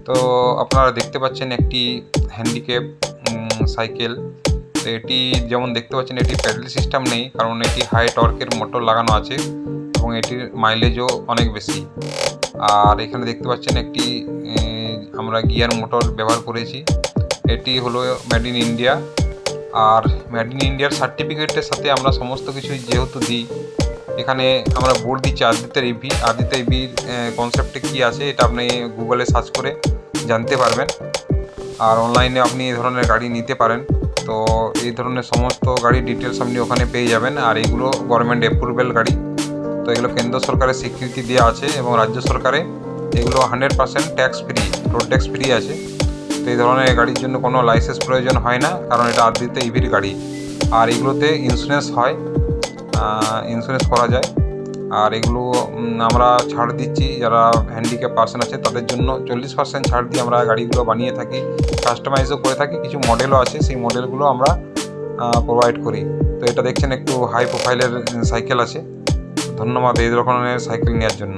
তো আপনারা দেখতে পাচ্ছেন একটি হ্যান্ডিক্যাপ সাইকেল। তো এটি যেমন দেখতে পাচ্ছেন এটি প্যাডেল সিস্টেম নেই, কারণ এটি হাই টর্কের মোটর লাগানো আছে এবং এটির মাইলেজও অনেক বেশি। আর এখানে দেখতে পাচ্ছেন একটি আমরা গিয়ার মোটর ব্যবহার করেছি। এটি হলো মেড ইন ইন্ডিয়া। আর মেড ইন ইন্ডিয়ার সার্টিফিকেটের সাথে আমরা সমস্ত কিছুই যেহেতু দিই, এখানে আমরা বোর্ড দিচ্ছি আদিত্যের ইভি। আদিত্য ইভির কনসেপ্টে কী আছে এটা আপনি গুগলে সার্চ করে জানতে পারবেন। আর অনলাইনে আপনি এই ধরনের গাড়ি নিতে পারেন। তো এই ধরনের সমস্ত গাড়ির ডিটেলস আপনি ওখানে পেয়ে যাবেন। আর এগুলো গভর্নমেন্ট অ্যাপ্রুভেল গাড়ি। তো এগুলো কেন্দ্র সরকারের স্বীকৃতি দেওয়া আছে এবং রাজ্য সরকারে এগুলো 100% tax free, road tax free আছে। তো এই ধরনের গাড়ির জন্য কোনো লাইসেন্স প্রয়োজন হয় না, কারণ এটা আদিত্য ইভির গাড়ি। আর এগুলোতে ইন্স্যুরেন্স হয়, ইন্স্যুরেন্স করা যায়। আর এগুলো আমরা ছাড় দিচ্ছি, যারা হ্যান্ডিক্যাপ পার্সন আছে তাদের জন্য 40% ছাড় দিয়ে আমরা গাড়িগুলো বানিয়ে থাকি, কাস্টমাইজও করে থাকি। কিছু মডেলও আছে, সেই মডেলগুলো আমরা প্রোভাইড করি। তো এটা দেখছেন একটু হাই প্রোফাইলের সাইকেল আছে। ধন্যবাদ এই ধরনের সাইকেল নেওয়ার জন্য।